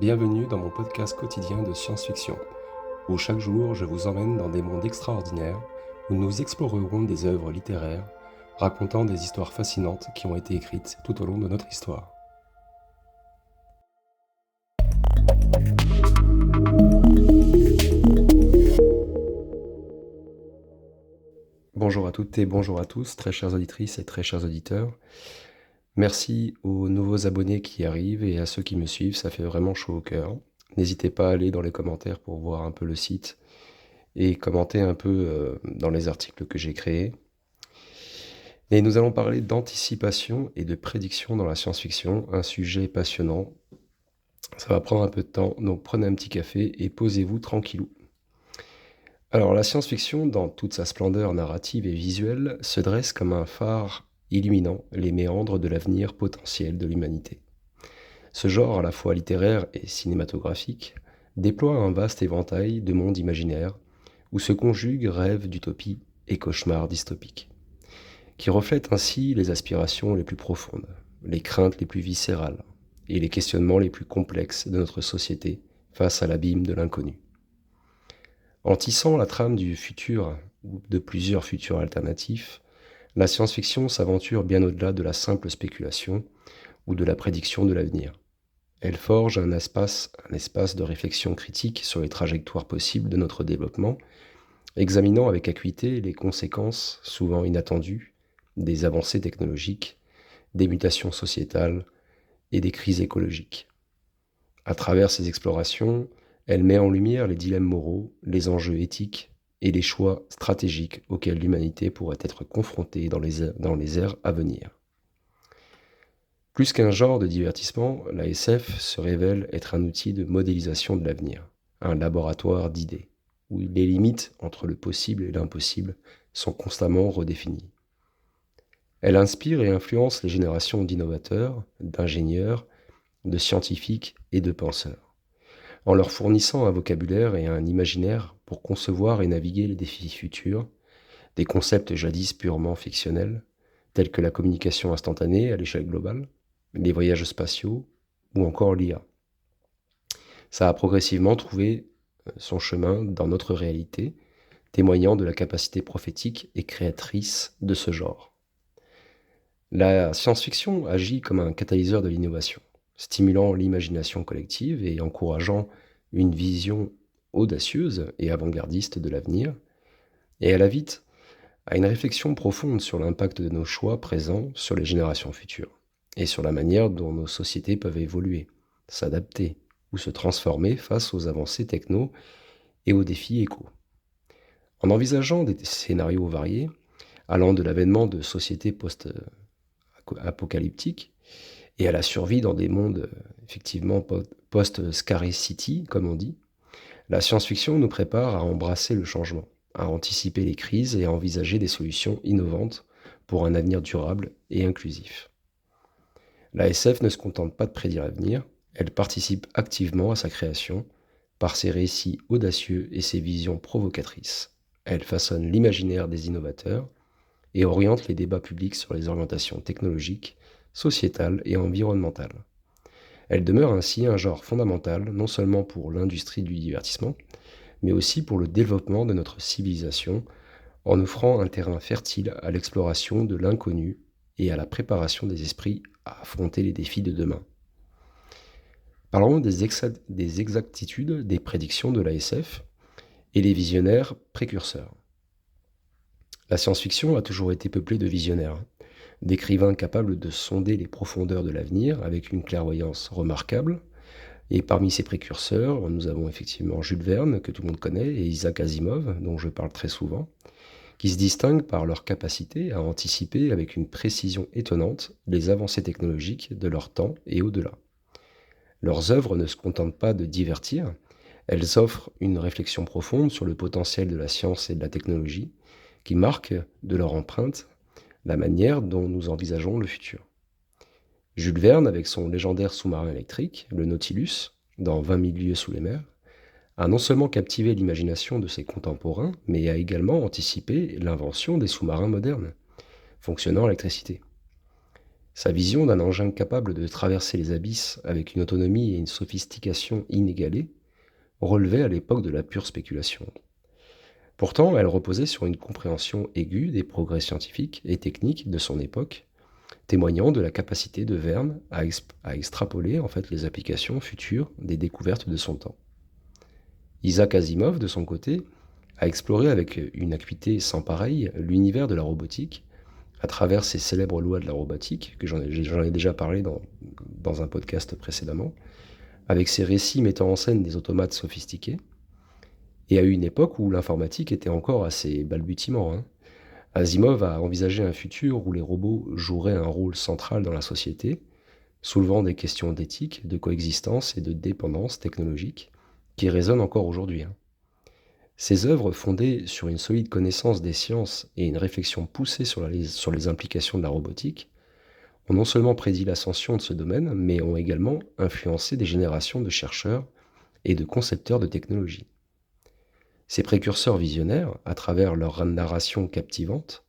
Bienvenue dans mon podcast quotidien de science-fiction, où chaque jour je vous emmène dans des mondes extraordinaires, où nous explorerons des œuvres littéraires, racontant des histoires fascinantes qui ont été écrites tout au long de notre histoire. Bonjour à toutes et bonjour à tous, très chères auditrices et très chers auditeurs. Merci aux nouveaux abonnés qui arrivent et à ceux qui me suivent, ça fait vraiment chaud au cœur. N'hésitez pas à aller dans les commentaires pour voir un peu le site et commenter un peu dans les articles que j'ai créés. Et nous allons parler d'anticipation et de prédiction dans la science-fiction, un sujet passionnant. Ça va prendre un peu de temps, donc prenez un petit café et posez-vous tranquillou. Alors la science-fiction, dans toute sa splendeur narrative et visuelle, se dresse comme un phare illuminant les méandres de l'avenir potentiel de l'humanité. Ce genre, à la fois littéraire et cinématographique, déploie un vaste éventail de mondes imaginaires où se conjuguent rêves d'utopie et cauchemars dystopiques, qui reflètent ainsi les aspirations les plus profondes, les craintes les plus viscérales et les questionnements les plus complexes de notre société face à l'abîme de l'inconnu. En tissant la trame du futur ou de plusieurs futurs alternatifs, la science-fiction s'aventure bien au-delà de la simple spéculation ou de la prédiction de l'avenir. Elle forge un espace de réflexion critique sur les trajectoires possibles de notre développement, examinant avec acuité les conséquences, souvent inattendues, des avancées technologiques, des mutations sociétales et des crises écologiques. À travers ces explorations, elle met en lumière les dilemmes moraux, les enjeux éthiques et les choix stratégiques auxquels l'humanité pourrait être confrontée dans les ères à venir. Plus qu'un genre de divertissement, la SF se révèle être un outil de modélisation de l'avenir, un laboratoire d'idées, où les limites entre le possible et l'impossible sont constamment redéfinies. Elle inspire et influence les générations d'innovateurs, d'ingénieurs, de scientifiques et de penseurs, en leur fournissant un vocabulaire et un imaginaire pour concevoir et naviguer les défis futurs, des concepts jadis purement fictionnels, tels que la communication instantanée à l'échelle globale, les voyages spatiaux ou encore l'IA. Ça a progressivement trouvé son chemin dans notre réalité, témoignant de la capacité prophétique et créatrice de ce genre. La science-fiction agit comme un catalyseur de l'innovation, stimulant l'imagination collective et encourageant une vision audacieuse et avant-gardiste de l'avenir, et elle invite à une réflexion profonde sur l'impact de nos choix présents sur les générations futures, et sur la manière dont nos sociétés peuvent évoluer, s'adapter ou se transformer face aux avancées techno et aux défis éco. En envisageant des scénarios variés, allant de l'avènement de sociétés post-apocalyptiques et à la survie dans des mondes effectivement post-scarcity, comme on dit, la science-fiction nous prépare à embrasser le changement, à anticiper les crises et à envisager des solutions innovantes pour un avenir durable et inclusif. La SF ne se contente pas de prédire l'avenir, elle participe activement à sa création par ses récits audacieux et ses visions provocatrices. Elle façonne l'imaginaire des innovateurs et oriente les débats publics sur les orientations technologiques, sociétales et environnementales. Elle demeure ainsi un genre fondamental non seulement pour l'industrie du divertissement, mais aussi pour le développement de notre civilisation, en offrant un terrain fertile à l'exploration de l'inconnu et à la préparation des esprits à affronter les défis de demain. Parlons des exactitudes des prédictions de la SF et les visionnaires précurseurs. La science-fiction a toujours été peuplée de visionnaires, d'écrivains capables de sonder les profondeurs de l'avenir avec une clairvoyance remarquable. Et parmi ces précurseurs, nous avons effectivement Jules Verne, que tout le monde connaît, et Isaac Asimov, dont je parle très souvent, qui se distinguent par leur capacité à anticiper avec une précision étonnante les avancées technologiques de leur temps et au-delà. Leurs œuvres ne se contentent pas de divertir, elles offrent une réflexion profonde sur le potentiel de la science et de la technologie, qui marque de leur empreinte la manière dont nous envisageons le futur. Jules Verne, avec son légendaire sous-marin électrique, le Nautilus, dans 20 000 lieues sous les mers, a non seulement captivé l'imagination de ses contemporains, mais a également anticipé l'invention des sous-marins modernes, fonctionnant à l'électricité. Sa vision d'un engin capable de traverser les abysses avec une autonomie et une sophistication inégalées relevait à l'époque de la pure spéculation. Pourtant, elle reposait sur une compréhension aiguë des progrès scientifiques et techniques de son époque, témoignant de la capacité de Verne à extrapoler en fait les applications futures des découvertes de son temps. Isaac Asimov, de son côté, a exploré avec une acuité sans pareille l'univers de la robotique à travers ses célèbres lois de la robotique, que j'en ai déjà parlé dans un podcast précédemment, avec ses récits mettant en scène des automates sophistiqués, et à une époque où l'informatique était encore à ses balbutiements, hein. Asimov a envisagé un futur où les robots joueraient un rôle central dans la société, soulevant des questions d'éthique, de coexistence et de dépendance technologique qui résonnent encore aujourd'hui, hein. Ces œuvres, fondées sur une solide connaissance des sciences et une réflexion poussée sur les implications de la robotique, ont non seulement prédit l'ascension de ce domaine, mais ont également influencé des générations de chercheurs et de concepteurs de technologie. Ces précurseurs visionnaires, à travers leur narration captivante,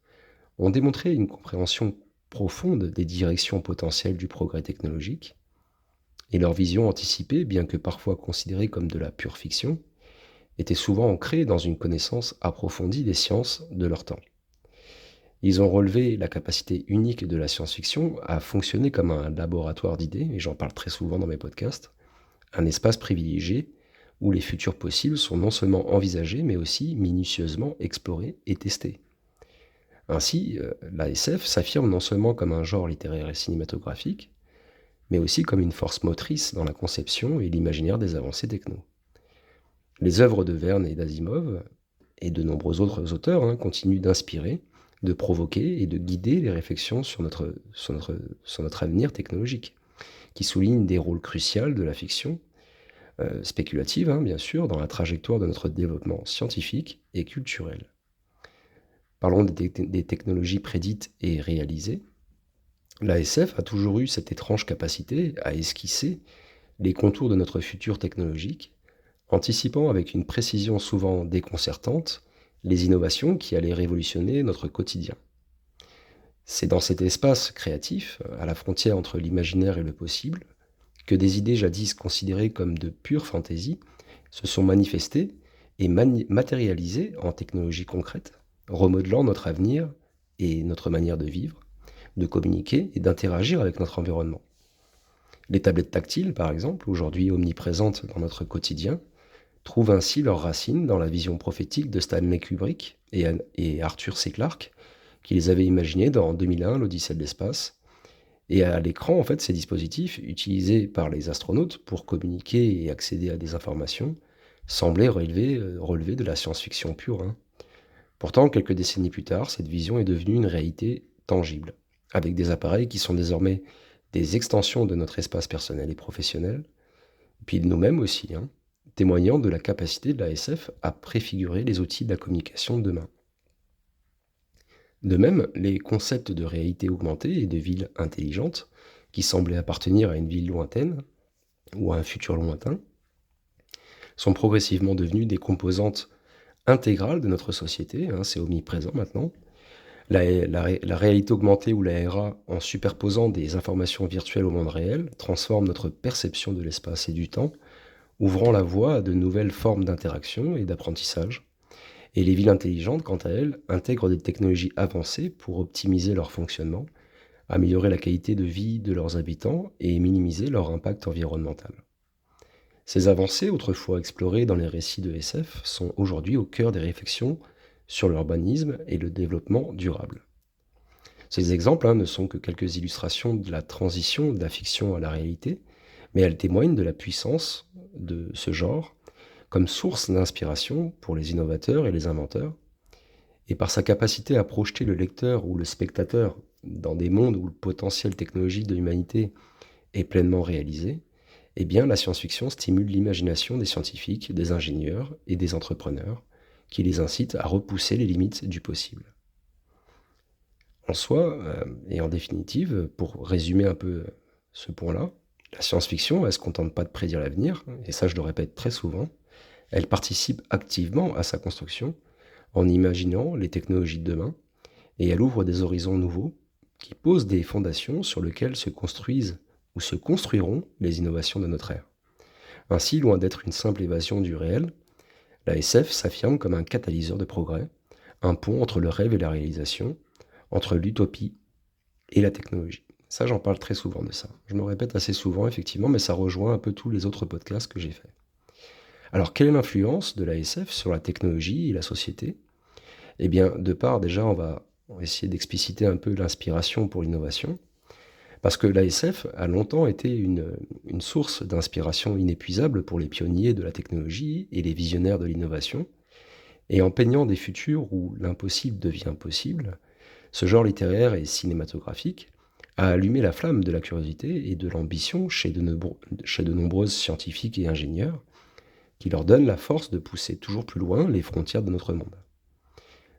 ont démontré une compréhension profonde des directions potentielles du progrès technologique, et leur vision anticipée, bien que parfois considérée comme de la pure fiction, était souvent ancrée dans une connaissance approfondie des sciences de leur temps. Ils ont relevé la capacité unique de la science-fiction à fonctionner comme un laboratoire d'idées, et j'en parle très souvent dans mes podcasts, un espace privilégié où les futurs possibles sont non seulement envisagés, mais aussi minutieusement explorés et testés. Ainsi, la SF s'affirme non seulement comme un genre littéraire et cinématographique, mais aussi comme une force motrice dans la conception et l'imaginaire des avancées techno. Les œuvres de Verne et d'Asimov, et de nombreux autres auteurs, hein, continuent d'inspirer, de provoquer et de guider les réflexions sur notre avenir technologique, qui soulignent des rôles cruciaux de la fiction, spéculative, hein, bien sûr, dans la trajectoire de notre développement scientifique et culturel. Parlons des technologies prédites et réalisées. La SF a toujours eu cette étrange capacité à esquisser les contours de notre futur technologique, anticipant avec une précision souvent déconcertante les innovations qui allaient révolutionner notre quotidien. C'est dans cet espace créatif, à la frontière entre l'imaginaire et le possible, que des idées jadis considérées comme de pure fantaisie se sont manifestées et matérialisées en technologies concrètes, remodelant notre avenir et notre manière de vivre, de communiquer et d'interagir avec notre environnement. Les tablettes tactiles, par exemple, aujourd'hui omniprésentes dans notre quotidien, trouvent ainsi leurs racines dans la vision prophétique de Stanley Kubrick et Arthur C. Clarke, qui les avaient imaginées dans 2001, l'Odyssée de l'espace. Et à l'écran, en fait, ces dispositifs, utilisés par les astronautes pour communiquer et accéder à des informations, semblaient relever de la science-fiction pure, hein. Pourtant, quelques décennies plus tard, cette vision est devenue une réalité tangible, avec des appareils qui sont désormais des extensions de notre espace personnel et professionnel, et puis de nous-mêmes aussi, hein, témoignant de la capacité de la SF à préfigurer les outils de la communication de demain. De même, les concepts de réalité augmentée et de ville intelligente, qui semblaient appartenir à une ville lointaine ou à un futur lointain, sont progressivement devenus des composantes intégrales de notre société, hein, c'est omniprésent maintenant. La réalité augmentée ou la RA, en superposant des informations virtuelles au monde réel, transforme notre perception de l'espace et du temps, ouvrant la voie à de nouvelles formes d'interaction et d'apprentissage. Et les villes intelligentes, quant à elles, intègrent des technologies avancées pour optimiser leur fonctionnement, améliorer la qualité de vie de leurs habitants et minimiser leur impact environnemental. Ces avancées, autrefois explorées dans les récits de SF, sont aujourd'hui au cœur des réflexions sur l'urbanisme et le développement durable. Ces exemples, hein, ne sont que quelques illustrations de la transition de la fiction à la réalité, mais elles témoignent de la puissance de ce genre comme source d'inspiration pour les innovateurs et les inventeurs, et par sa capacité à projeter le lecteur ou le spectateur dans des mondes où le potentiel technologique de l'humanité est pleinement réalisé, eh bien la science-fiction stimule l'imagination des scientifiques, des ingénieurs et des entrepreneurs, qui les incite à repousser les limites du possible. En soi, et en définitive, pour résumer un peu ce point-là, la science-fiction, elle ne se contente pas de prédire l'avenir, et ça je le répète très souvent, elle participe activement à sa construction en imaginant les technologies de demain, et elle ouvre des horizons nouveaux qui pose des fondations sur lesquelles se construisent ou se construiront les innovations de notre ère. Ainsi, loin d'être une simple évasion du réel, la SF s'affirme comme un catalyseur de progrès, un pont entre le rêve et la réalisation, entre l'utopie et la technologie. Ça, j'en parle très souvent de ça. Je me répète assez souvent, effectivement, mais ça rejoint un peu tous les autres podcasts que j'ai faits. Alors, quelle est l'influence de la SF sur la technologie et la société? Eh bien, de part, déjà, on va essayer d'expliciter un peu l'inspiration pour l'innovation, parce que la SF a longtemps été une source d'inspiration inépuisable pour les pionniers de la technologie et les visionnaires de l'innovation, et en peignant des futurs où l'impossible devient possible, ce genre littéraire et cinématographique a allumé la flamme de la curiosité et de l'ambition chez de nombreux scientifiques et ingénieurs, qui leur donnent la force de pousser toujours plus loin les frontières de notre monde.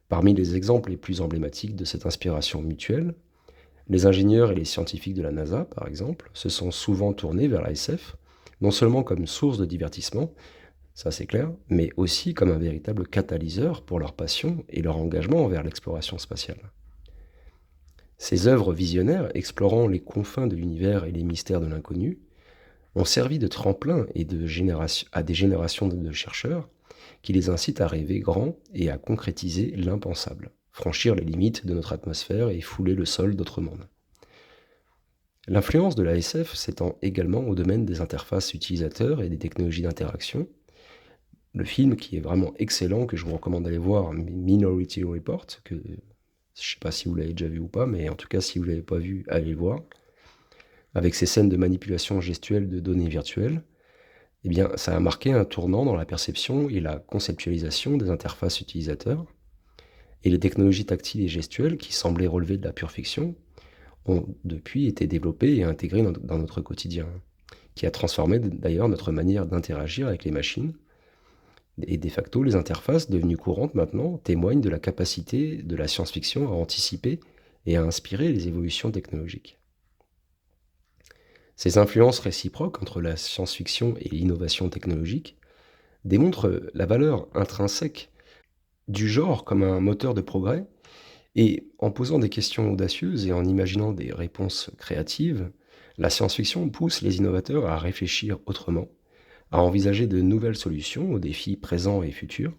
Parmi les exemples les plus emblématiques de cette inspiration mutuelle, les ingénieurs et les scientifiques de la NASA, par exemple, se sont souvent tournés vers la SF, non seulement comme source de divertissement, ça c'est clair, mais aussi comme un véritable catalyseur pour leur passion et leur engagement envers l'exploration spatiale. Ces œuvres visionnaires, explorant les confins de l'univers et les mystères de l'inconnu, ont servi de tremplin à des générations de chercheurs qui les incitent à rêver grand et à concrétiser l'impensable, franchir les limites de notre atmosphère et fouler le sol d'autres mondes. L'influence de la SF s'étend également au domaine des interfaces utilisateurs et des technologies d'interaction. Le film qui est vraiment excellent, que je vous recommande d'aller voir, Minority Report, que je ne sais pas si vous l'avez déjà vu ou pas, mais en tout cas si vous ne l'avez pas vu, allez le voir, avec ses scènes de manipulation gestuelle de données virtuelles, eh bien, ça a marqué un tournant dans la perception et la conceptualisation des interfaces utilisateurs, et les technologies tactiles et gestuelles, qui semblaient relever de la pure fiction, ont depuis été développées et intégrées dans notre quotidien, qui a transformé d'ailleurs notre manière d'interagir avec les machines. Et de facto, les interfaces devenues courantes maintenant témoignent de la capacité de la science-fiction à anticiper et à inspirer les évolutions technologiques. Ces influences réciproques entre la science-fiction et l'innovation technologique démontrent la valeur intrinsèque du genre comme un moteur de progrès, et en posant des questions audacieuses et en imaginant des réponses créatives, la science-fiction pousse les innovateurs à réfléchir autrement, à envisager de nouvelles solutions aux défis présents et futurs.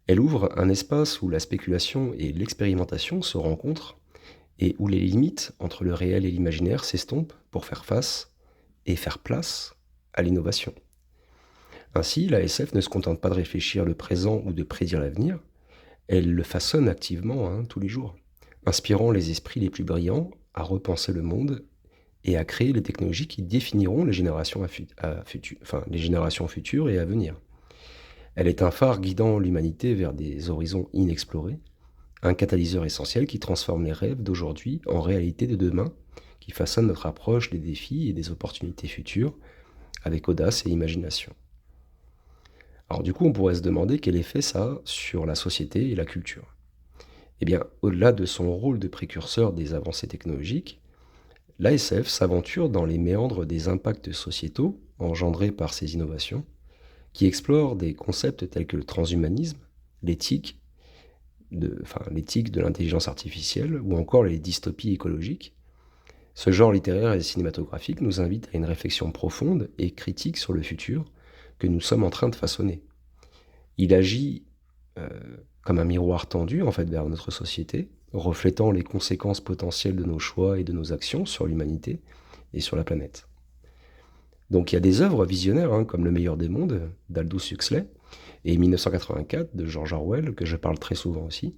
Elle ouvre un espace où la spéculation et l'expérimentation se rencontrent et où les limites entre le réel et l'imaginaire s'estompent pour faire face et faire place à l'innovation. Ainsi, la SF ne se contente pas de réfléchir le présent ou de prédire l'avenir, elle le façonne activement, tous les jours, inspirant les esprits les plus brillants à repenser le monde et à créer les technologies qui définiront les générations, les générations futures et à venir. Elle est un phare guidant l'humanité vers des horizons inexplorés, un catalyseur essentiel qui transforme les rêves d'aujourd'hui en réalité de demain, qui façonne notre approche des défis et des opportunités futures avec audace et imagination. Alors du coup, on pourrait se demander quel effet ça a sur la société et la culture. Eh bien, au-delà de son rôle de précurseur des avancées technologiques, l'ASF s'aventure dans les méandres des impacts sociétaux engendrés par ces innovations, qui explorent des concepts tels que le transhumanisme, l'éthique, l'éthique de l'intelligence artificielle ou encore les dystopies écologiques. Ce genre littéraire et cinématographique nous invite à une réflexion profonde et critique sur le futur que nous sommes en train de façonner. Il agit euh, comme un miroir tendu en fait vers notre société, reflétant les conséquences potentielles de nos choix et de nos actions sur l'humanité et sur la planète. Donc il y a des œuvres visionnaires comme Le meilleur des mondes d'Aldous Huxley et 1984 de George Orwell, que je parle très souvent aussi,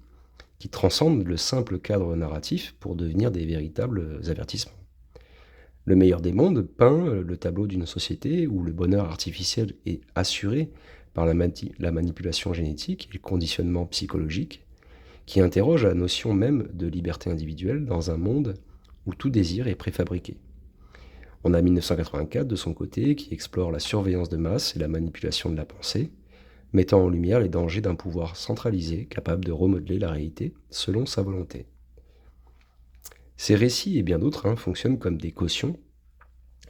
qui transcendent le simple cadre narratif pour devenir des véritables avertissements. Le meilleur des mondes peint le tableau d'une société où le bonheur artificiel est assuré par la manipulation génétique et le conditionnement psychologique, qui interroge la notion même de liberté individuelle dans un monde où tout désir est préfabriqué. On a 1984 de son côté qui explore la surveillance de masse et la manipulation de la pensée, mettant en lumière les dangers d'un pouvoir centralisé capable de remodeler la réalité selon sa volonté. Ces récits et bien d'autres fonctionnent comme des cautions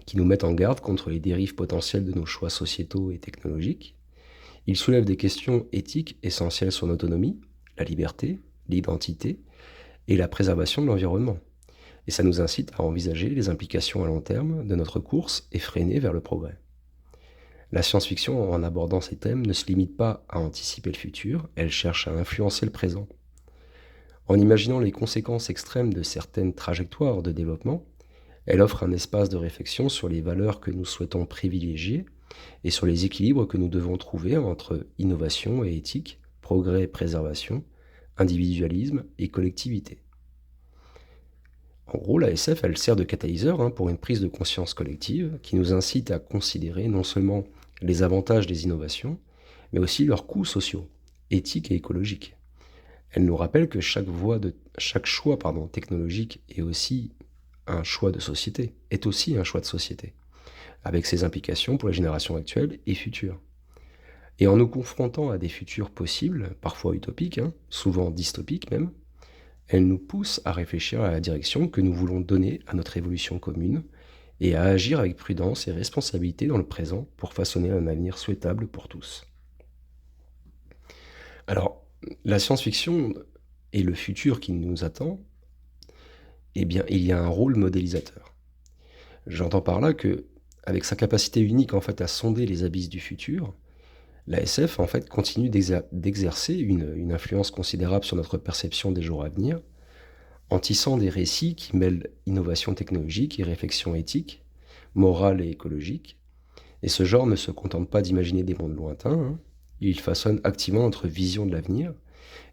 qui nous mettent en garde contre les dérives potentielles de nos choix sociétaux et technologiques. Ils soulèvent des questions éthiques essentielles sur l'autonomie, la liberté, l'identité et la préservation de l'environnement. et ça nous incite à envisager les implications à long terme de notre course effrénée vers le progrès. La science-fiction, en abordant ces thèmes, ne se limite pas à anticiper le futur, elle cherche à influencer le présent. En imaginant les conséquences extrêmes de certaines trajectoires de développement, elle offre un espace de réflexion sur les valeurs que nous souhaitons privilégier et sur les équilibres que nous devons trouver entre innovation et éthique, progrès et préservation, individualisme et collectivité. En gros, la SF, elle sert de catalyseur pour une prise de conscience collective qui nous incite à considérer non seulement les avantages des innovations, mais aussi leurs coûts sociaux, éthiques et écologiques. Elle nous rappelle que chaque choix technologique est aussi un choix de société, avec ses implications pour les générations actuelles et futures. Et en nous confrontant à des futurs possibles, parfois utopiques, souvent dystopiques même, elle nous pousse à réfléchir à la direction que nous voulons donner à notre évolution commune et à agir avec prudence et responsabilité dans le présent pour façonner un avenir souhaitable pour tous. Alors, la science-fiction et le futur qui nous attend, eh bien, il y a un rôle modélisateur. J'entends par là que, avec sa capacité unique en fait à sonder les abysses du futur, la SF en fait continue d'exercer une influence considérable sur notre perception des jours à venir, en tissant des récits qui mêlent innovation technologique et réflexion éthique, morale et écologique. Et ce genre ne se contente pas d'imaginer des mondes lointains, il façonne activement notre vision de l'avenir,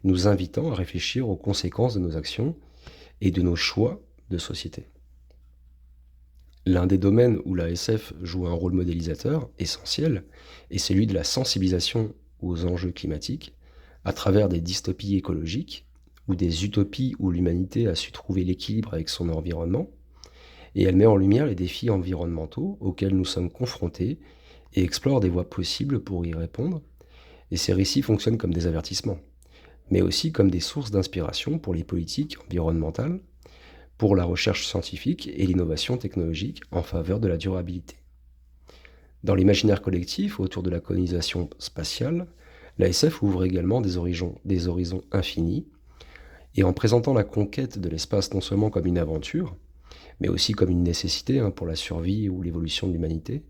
nous invitant à réfléchir aux conséquences de nos actions et de nos choix de société. L'un des domaines où la SF joue un rôle modélisateur essentiel est celui de la sensibilisation aux enjeux climatiques à travers des dystopies écologiques ou des utopies où l'humanité a su trouver l'équilibre avec son environnement, et elle met en lumière les défis environnementaux auxquels nous sommes confrontés et explore des voies possibles pour y répondre, et ces récits fonctionnent comme des avertissements, mais aussi comme des sources d'inspiration pour les politiques environnementales, pour la recherche scientifique et l'innovation technologique en faveur de la durabilité. Dans l'imaginaire collectif autour de la colonisation spatiale, la SF ouvre également des horizons infinis, et en présentant la conquête de l'espace non seulement comme une aventure, mais aussi comme une nécessité pour la survie ou l'évolution de l'humanité,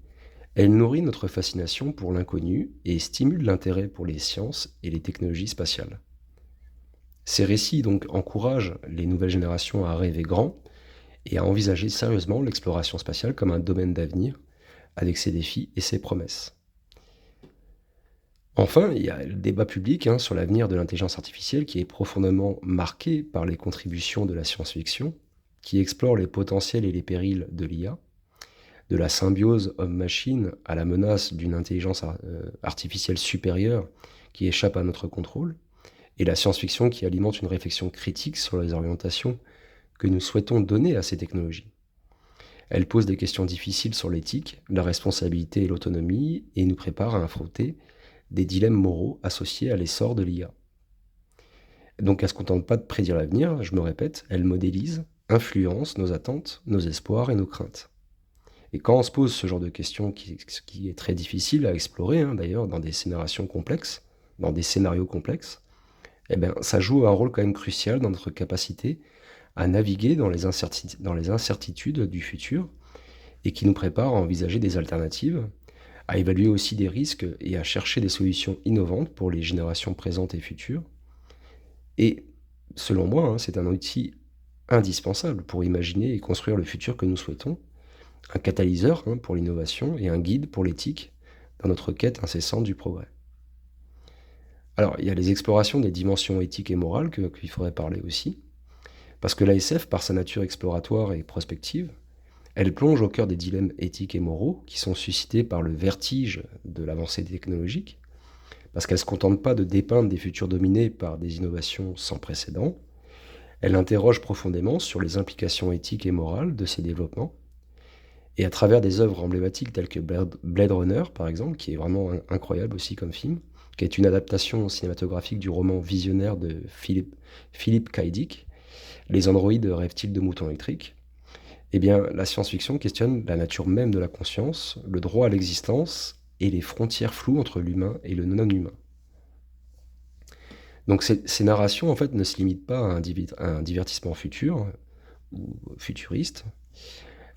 elle nourrit notre fascination pour l'inconnu et stimule l'intérêt pour les sciences et les technologies spatiales. Ces récits donc encouragent les nouvelles générations à rêver grand et à envisager sérieusement l'exploration spatiale comme un domaine d'avenir, avec ses défis et ses promesses. Enfin, il y a le débat public sur l'avenir de l'intelligence artificielle qui est profondément marqué par les contributions de la science-fiction, qui explore les potentiels et les périls de l'IA, de la symbiose homme-machine à la menace d'une intelligence artificielle supérieure qui échappe à notre contrôle, et la science-fiction qui alimente une réflexion critique sur les orientations que nous souhaitons donner à ces technologies. Elle pose des questions difficiles sur l'éthique, la responsabilité et l'autonomie, et nous prépare à affronter des dilemmes moraux associés à l'essor de l'IA. Donc elle ne se contente pas de prédire l'avenir, je me répète, elle modélise, influence nos attentes, nos espoirs et nos craintes. Et quand on se pose ce genre de questions qui est très difficile à explorer, d'ailleurs, dans des scénarios complexes, eh bien, ça joue un rôle quand même crucial dans notre capacité à naviguer dans les incertitudes du futur et qui nous prépare à envisager des alternatives, à évaluer aussi des risques et à chercher des solutions innovantes pour les générations présentes et futures. Et selon moi, c'est un outil indispensable pour imaginer et construire le futur que nous souhaitons, un catalyseur pour l'innovation et un guide pour l'éthique dans notre quête incessante du progrès. Alors, il y a les explorations des dimensions éthiques et morales qu'il faudrait parler aussi, parce que la SF, par sa nature exploratoire et prospective, elle plonge au cœur des dilemmes éthiques et moraux qui sont suscités par le vertige de l'avancée technologique, parce qu'elle ne se contente pas de dépeindre des futurs dominés par des innovations sans précédent, elle interroge profondément sur les implications éthiques et morales de ces développements, et à travers des œuvres emblématiques telles que Blade Runner, par exemple, qui est vraiment incroyable aussi comme film, qui est une adaptation cinématographique du roman visionnaire de Philip K. Dick, Les androïdes rêvent-ils de moutons électriques? Eh bien, la science-fiction questionne la nature même de la conscience, le droit à l'existence et les frontières floues entre l'humain et le non-humain. Donc ces narrations, en fait, ne se limitent pas à un divertissement futur ou futuriste,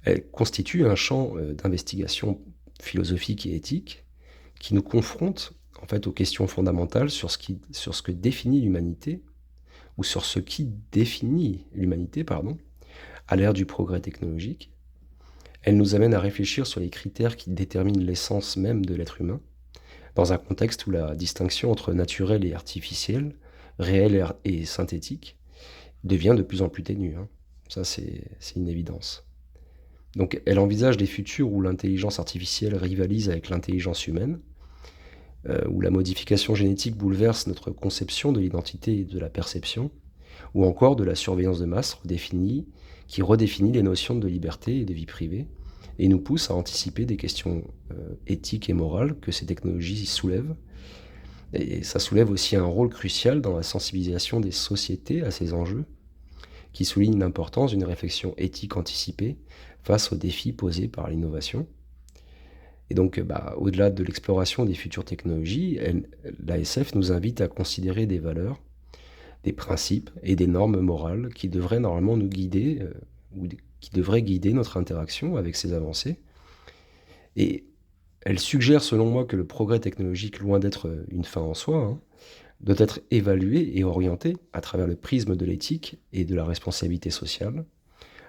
elle constitue un champ d'investigation philosophique et éthique qui nous confronte en fait aux questions fondamentales sur ce que définit l'humanité, ou sur ce qui définit l'humanité, pardon, à l'ère du progrès technologique. Elle nous amène à réfléchir sur les critères qui déterminent l'essence même de l'être humain, dans un contexte où la distinction entre naturel et artificiel, réel et synthétique, devient de plus en plus ténue, hein. Ça, c'est une évidence. Donc, elle envisage des futurs où l'intelligence artificielle rivalise avec l'intelligence humaine, où la modification génétique bouleverse notre conception de l'identité et de la perception, ou encore de la surveillance de masse qui redéfinit les notions de liberté et de vie privée, et nous pousse à anticiper des questions éthiques et morales que ces technologies soulèvent. Et ça soulève aussi un rôle crucial dans la sensibilisation des sociétés à ces enjeux, qui souligne l'importance d'une réflexion éthique anticipée face aux défis posés par l'innovation. Et donc, au-delà de l'exploration des futures technologies, l'ASF nous invite à considérer des valeurs, des principes et des normes morales qui devraient normalement nous guider, qui devraient guider notre interaction avec ces avancées. Et elle suggère, selon moi, que le progrès technologique, loin d'être une fin en soi, hein, doit être évalué et orienté à travers le prisme de l'éthique et de la responsabilité sociale,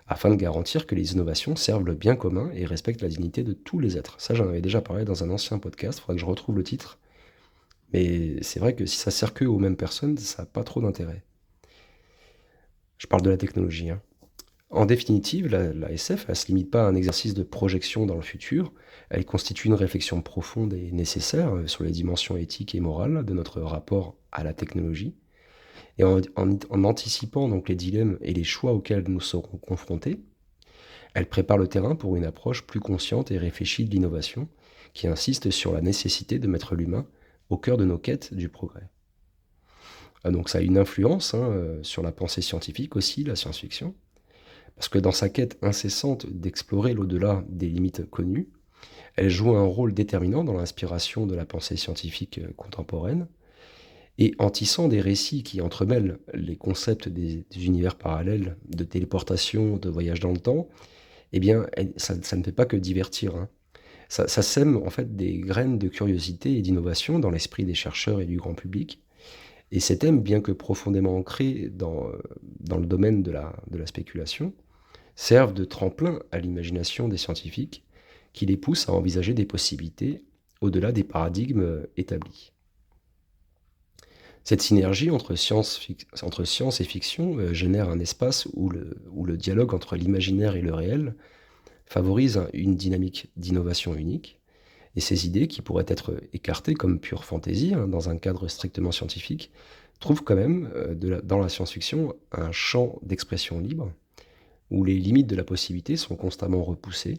afin de garantir que les innovations servent le bien commun et respectent la dignité de tous les êtres. Ça, j'en avais déjà parlé dans un ancien podcast, il faudra que je retrouve le titre. Mais c'est vrai que si ça sert que aux mêmes personnes, ça n'a pas trop d'intérêt. Je parle de la technologie, hein. En définitive, la SF, elle ne se limite pas à un exercice de projection dans le futur, elle constitue une réflexion profonde et nécessaire sur les dimensions éthiques et morales de notre rapport à la technologie. Et en anticipant donc les dilemmes et les choix auxquels nous serons confrontés, elle prépare le terrain pour une approche plus consciente et réfléchie de l'innovation, qui insiste sur la nécessité de mettre l'humain au cœur de nos quêtes du progrès. Donc ça a une influence, hein, sur la pensée scientifique aussi, la science-fiction, parce que dans sa quête incessante d'explorer l'au-delà des limites connues, elle joue un rôle déterminant dans l'inspiration de la pensée scientifique contemporaine, et en tissant des récits qui entremêlent les concepts des univers parallèles, de téléportation, de voyage dans le temps, eh bien, ça ne fait pas que divertir, hein. Ça sème en fait des graines de curiosité et d'innovation dans l'esprit des chercheurs et du grand public. Et ces thèmes, bien que profondément ancrés dans le domaine de la spéculation, servent de tremplin à l'imagination des scientifiques qui les poussent à envisager des possibilités au-delà des paradigmes établis. Cette synergie entre science et fiction génère un espace où le dialogue entre l'imaginaire et le réel favorise une dynamique d'innovation unique, et ces idées, qui pourraient être écartées comme pure fantaisie, hein, dans un cadre strictement scientifique, trouvent quand même dans la science-fiction un champ d'expression libre, où les limites de la possibilité sont constamment repoussées.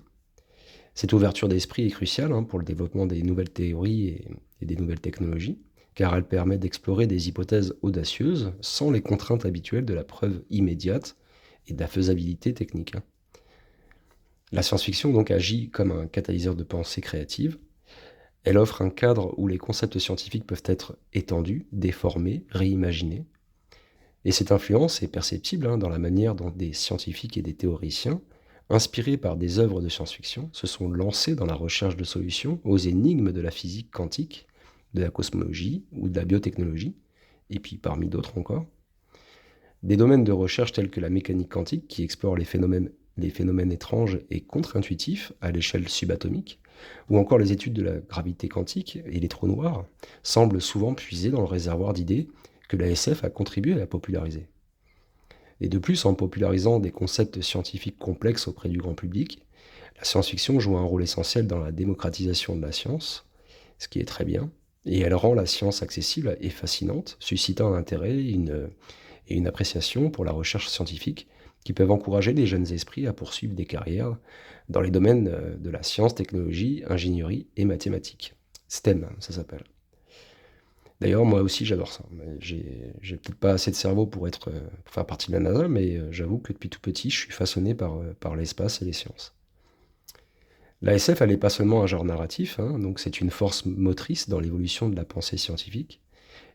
Cette ouverture d'esprit est cruciale, hein, pour le développement des nouvelles théories et des nouvelles technologies, car elle permet d'explorer des hypothèses audacieuses sans les contraintes habituelles de la preuve immédiate et de la faisabilité technique, hein. La science-fiction donc agit comme un catalyseur de pensée créative. Elle offre un cadre où les concepts scientifiques peuvent être étendus, déformés, réimaginés. Et cette influence est perceptible, hein, dans la manière dont des scientifiques et des théoriciens, inspirés par des œuvres de science-fiction, se sont lancés dans la recherche de solutions aux énigmes de la physique quantique, de la cosmologie ou de la biotechnologie, et puis parmi d'autres encore. Des domaines de recherche tels que la mécanique quantique, qui explore les phénomènes étranges et contre-intuitifs à l'échelle subatomique, ou encore les études de la gravité quantique et les trous noirs, semblent souvent puiser dans le réservoir d'idées que la SF a contribué à populariser. Et de plus, en popularisant des concepts scientifiques complexes auprès du grand public, la science-fiction joue un rôle essentiel dans la démocratisation de la science, ce qui est très bien, et elle rend la science accessible et fascinante, suscitant un intérêt et une appréciation pour la recherche scientifique qui peuvent encourager les jeunes esprits à poursuivre des carrières dans les domaines de la science, technologie, ingénierie et mathématiques. STEM, ça s'appelle. D'ailleurs, moi aussi, j'adore ça. J'ai peut-être pas assez de cerveau pour faire partie de la NASA, mais j'avoue que depuis tout petit, je suis façonné par l'espace et les sciences. La SF, elle n'est pas seulement un genre narratif, hein, donc c'est une force motrice dans l'évolution de la pensée scientifique.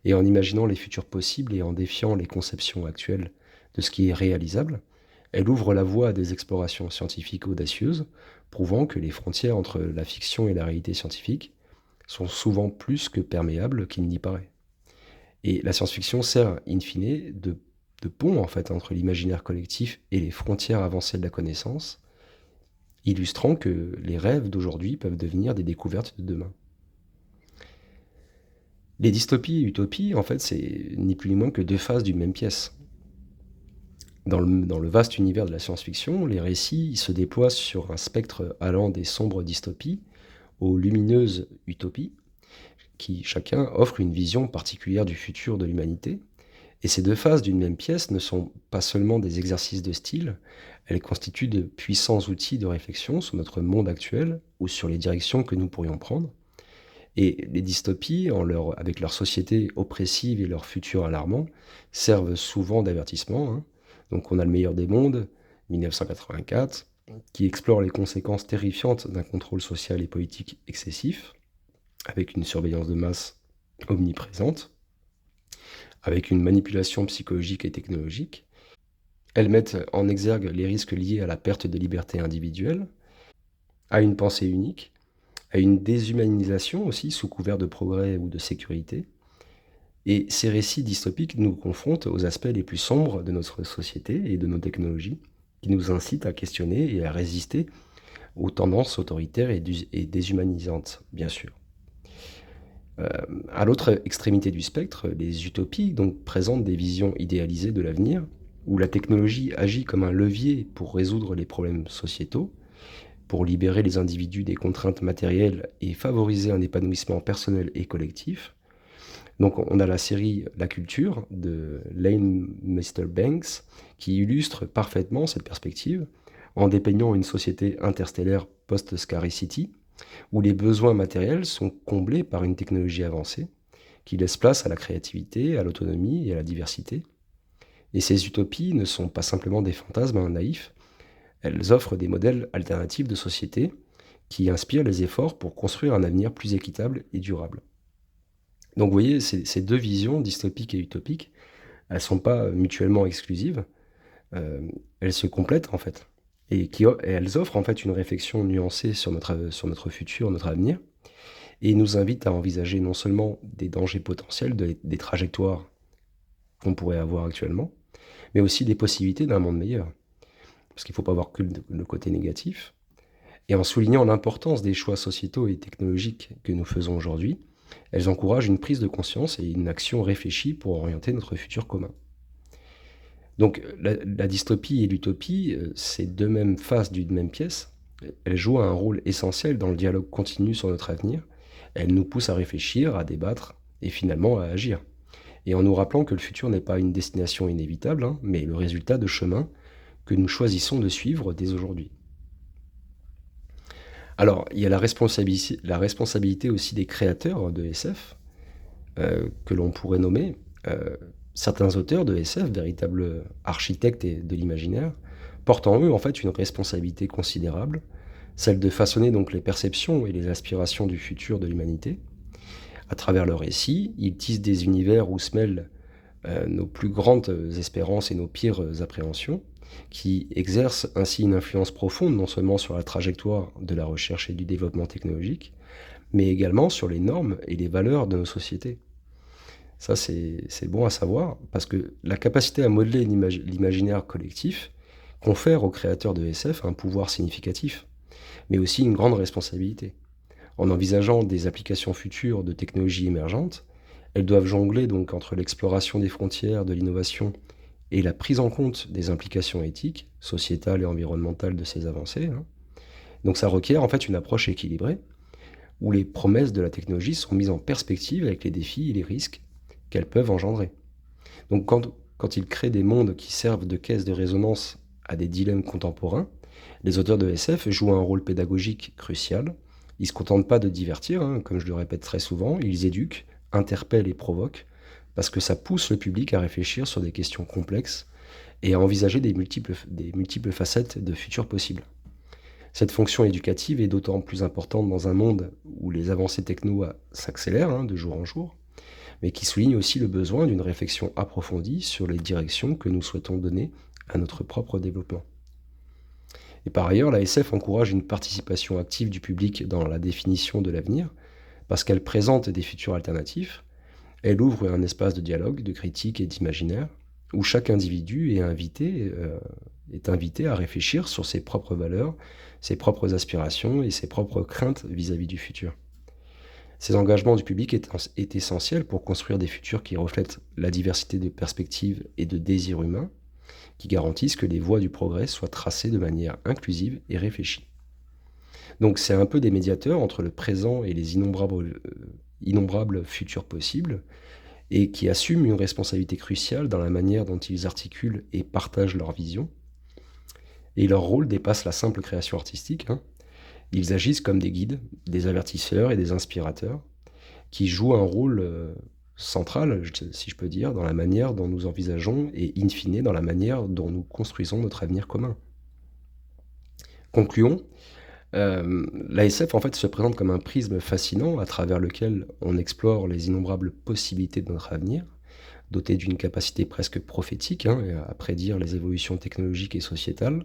Et en imaginant les futurs possibles et en défiant les conceptions actuelles de ce qui est réalisable, Elle ouvre la voie à des explorations scientifiques audacieuses, prouvant que les frontières entre la fiction et la réalité scientifique sont souvent plus que perméables qu'il n'y paraît. Et la science-fiction sert, in fine, de pont en fait entre l'imaginaire collectif et les frontières avancées de la connaissance, illustrant que les rêves d'aujourd'hui peuvent devenir des découvertes de demain. Les dystopies et utopies, en fait, c'est ni plus ni moins que deux faces d'une même pièce. Dans le vaste univers de la science-fiction, les récits se déploient sur un spectre allant des sombres dystopies aux lumineuses utopies, qui chacun offre une vision particulière du futur de l'humanité. Et ces deux faces d'une même pièce ne sont pas seulement des exercices de style, elles constituent de puissants outils de réflexion sur notre monde actuel ou sur les directions que nous pourrions prendre. Et les dystopies, avec leur société oppressive et leur futur alarmant, servent souvent d'avertissement, hein. Donc on a Le Meilleur des mondes, 1984, qui explore les conséquences terrifiantes d'un contrôle social et politique excessif, avec une surveillance de masse omniprésente, avec une manipulation psychologique et technologique. Elles mettent en exergue les risques liés à la perte de liberté individuelle, à une pensée unique, à une déshumanisation aussi sous couvert de progrès ou de sécurité. Et ces récits dystopiques nous confrontent aux aspects les plus sombres de notre société et de nos technologies, qui nous incitent à questionner et à résister aux tendances autoritaires et déshumanisantes, bien sûr. À l'autre extrémité du spectre, les utopies donc présentent des visions idéalisées de l'avenir, où la technologie agit comme un levier pour résoudre les problèmes sociétaux, pour libérer les individus des contraintes matérielles et favoriser un épanouissement personnel et collectif. Donc on a la série La Culture de Lane Mr. Banks qui illustre parfaitement cette perspective en dépeignant une société interstellaire post-scarcity où les besoins matériels sont comblés par une technologie avancée qui laisse place à la créativité, à l'autonomie et à la diversité. Et ces utopies ne sont pas simplement des fantasmes naïfs, elles offrent des modèles alternatifs de société qui inspirent les efforts pour construire un avenir plus équitable et durable. Donc vous voyez, ces deux visions, dystopiques et utopiques, elles ne sont pas mutuellement exclusives, elles se complètent en fait. Et elles offrent en fait une réflexion nuancée sur notre futur, notre avenir, et nous invitent à envisager non seulement des dangers potentiels, des trajectoires qu'on pourrait avoir actuellement, mais aussi des possibilités d'un monde meilleur. Parce qu'il ne faut pas voir que le côté négatif. Et en soulignant l'importance des choix sociétaux et technologiques que nous faisons aujourd'hui, elles encouragent une prise de conscience et une action réfléchie pour orienter notre futur commun. Donc la dystopie et l'utopie, c'est deux mêmes faces d'une même pièce. Elles jouent un rôle essentiel dans le dialogue continu sur notre avenir. Elles nous poussent à réfléchir, à débattre et finalement à agir. Et en nous rappelant que le futur n'est pas une destination inévitable, hein, mais le résultat de chemins que nous choisissons de suivre dès aujourd'hui. Alors, il y a la responsabilité aussi des créateurs de SF, que l'on pourrait nommer. Certains auteurs de SF, véritables architectes de l'imaginaire, portent en eux en fait une responsabilité considérable, celle de façonner donc les perceptions et les aspirations du futur de l'humanité. À travers leurs récits, ils tissent des univers où se mêlent nos plus grandes espérances et nos pires appréhensions, qui exercent ainsi une influence profonde non seulement sur la trajectoire de la recherche et du développement technologique, mais également sur les normes et les valeurs de nos sociétés. Ça, c'est bon à savoir, parce que la capacité à modeler l'imaginaire collectif confère aux créateurs de SF un pouvoir significatif, mais aussi une grande responsabilité. En envisageant des applications futures de technologies émergentes, elles doivent jongler donc entre l'exploration des frontières de l'innovation et la prise en compte des implications éthiques, sociétales et environnementales de ces avancées, hein. Donc ça requiert en fait une approche équilibrée, où les promesses de la technologie sont mises en perspective avec les défis et les risques qu'elles peuvent engendrer. Donc quand ils créent des mondes qui servent de caisse de résonance à des dilemmes contemporains, les auteurs de SF jouent un rôle pédagogique crucial. Ils ne se contentent pas de divertir, hein, comme je le répète très souvent, ils éduquent, interpellent et provoquent, parce que ça pousse le public à réfléchir sur des questions complexes et à envisager des multiples facettes de futurs possibles. Cette fonction éducative est d'autant plus importante dans un monde où les avancées techno s'accélèrent, hein, de jour en jour, mais qui souligne aussi le besoin d'une réflexion approfondie sur les directions que nous souhaitons donner à notre propre développement. Et par ailleurs, l'ASF encourage une participation active du public dans la définition de l'avenir, parce qu'elle présente des futurs alternatifs. Elle ouvre un espace de dialogue, de critique et d'imaginaire, où chaque individu est invité à réfléchir sur ses propres valeurs, ses propres aspirations et ses propres craintes vis-à-vis du futur. Ces engagements du public est essentiel pour construire des futurs qui reflètent la diversité de perspectives et de désirs humains, qui garantissent que les voies du progrès soient tracées de manière inclusive et réfléchie. Donc c'est un peu des médiateurs entre le présent et les innombrables futurs possibles, et qui assument une responsabilité cruciale dans la manière dont ils articulent et partagent leur vision. Et leur rôle dépasse la simple création artistique, hein. Ils agissent comme des guides, des avertisseurs et des inspirateurs, qui jouent un rôle central, si je peux dire, dans la manière dont nous envisageons et, in fine, dans la manière dont nous construisons notre avenir commun. Concluons. L'ASF en fait se présente comme un prisme fascinant à travers lequel on explore les innombrables possibilités de notre avenir, doté d'une capacité presque prophétique, hein, à prédire les évolutions technologiques et sociétales.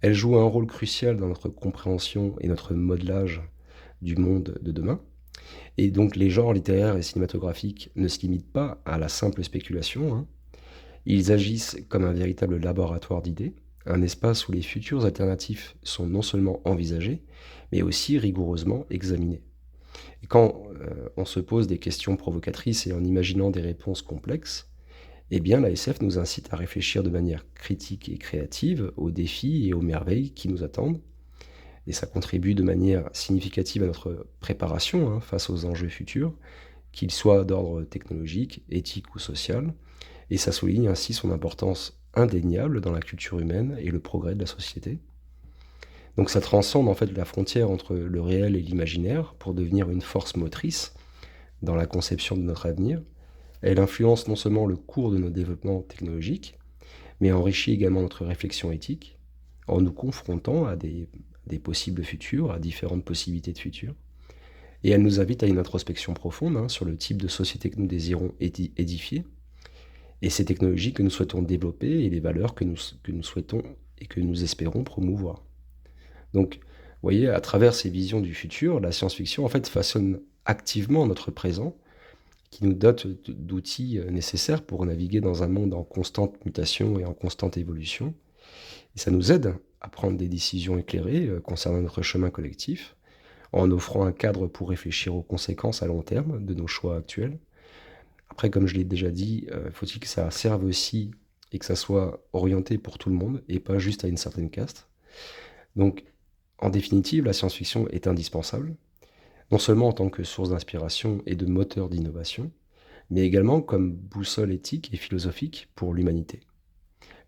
Elle joue un rôle crucial dans notre compréhension et notre modelage du monde de demain. Et donc les genres littéraires et cinématographiques ne se limitent pas à la simple spéculation, hein. Ils agissent comme un véritable laboratoire d'idées, un espace où les futurs alternatifs sont non seulement envisagés, mais aussi rigoureusement examinés. Et quand on se pose des questions provocatrices et en imaginant des réponses complexes, eh bien la SF nous incite à réfléchir de manière critique et créative aux défis et aux merveilles qui nous attendent. Et ça contribue de manière significative à notre préparation, hein, face aux enjeux futurs, qu'ils soient d'ordre technologique, éthique ou social. Et ça souligne ainsi son importance indéniable dans la culture humaine et le progrès de la société. Donc ça transcende en fait la frontière entre le réel et l'imaginaire pour devenir une force motrice dans la conception de notre avenir. Elle influence non seulement le cours de nos développements technologiques, mais enrichit également notre réflexion éthique en nous confrontant à des possibles futurs, à différentes possibilités de futurs. Et elle nous invite à une introspection profonde, hein, sur le type de société que nous désirons édifier, et ces technologies que nous souhaitons développer et les valeurs que nous souhaitons et que nous espérons promouvoir. Donc, vous voyez, à travers ces visions du futur, la science-fiction en fait façonne activement notre présent, qui nous dote d'outils nécessaires pour naviguer dans un monde en constante mutation et en constante évolution. Et ça nous aide à prendre des décisions éclairées concernant notre chemin collectif, en offrant un cadre pour réfléchir aux conséquences à long terme de nos choix actuels. Après, comme je l'ai déjà dit, faut-il que ça serve aussi et que ça soit orienté pour tout le monde et pas juste à une certaine caste. Donc, en définitive, la science-fiction est indispensable, non seulement en tant que source d'inspiration et de moteur d'innovation, mais également comme boussole éthique et philosophique pour l'humanité.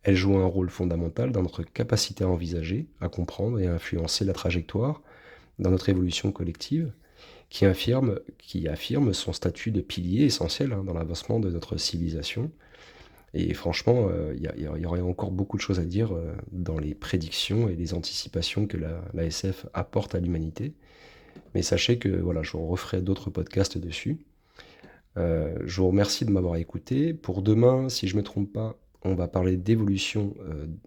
Elle joue un rôle fondamental dans notre capacité à envisager, à comprendre et à influencer la trajectoire dans notre évolution collective, qui affirme son statut de pilier essentiel, hein, dans l'avancement de notre civilisation. Et franchement, il y aurait encore beaucoup de choses à dire dans les prédictions et les anticipations que la SF apporte à l'humanité. Mais sachez que voilà, je referai d'autres podcasts dessus. Je vous remercie de m'avoir écouté. Pour demain, si je ne me trompe pas, on va parler d'évolution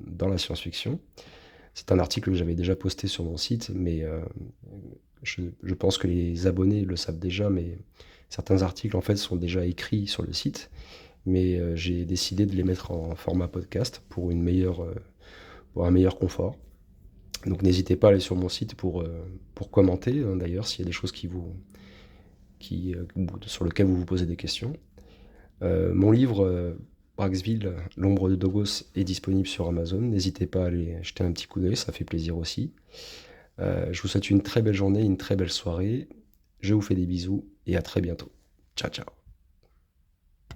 dans la science-fiction. C'est un article que j'avais déjà posté sur mon site, mais je pense que les abonnés le savent déjà, mais certains articles en fait sont déjà écrits sur le site. Mais j'ai décidé de les mettre en format podcast pour pour un meilleur confort. Donc n'hésitez pas à aller sur mon site pour commenter, hein, d'ailleurs, s'il y a des choses sur lesquelles vous vous posez des questions. Mon livre, Braxville, l'ombre de Dogos, est disponible sur Amazon. N'hésitez pas à aller jeter un petit coup d'œil, ça fait plaisir aussi. Je vous souhaite une très belle journée, une très belle soirée. Je vous fais des bisous et à très bientôt. Ciao, ciao.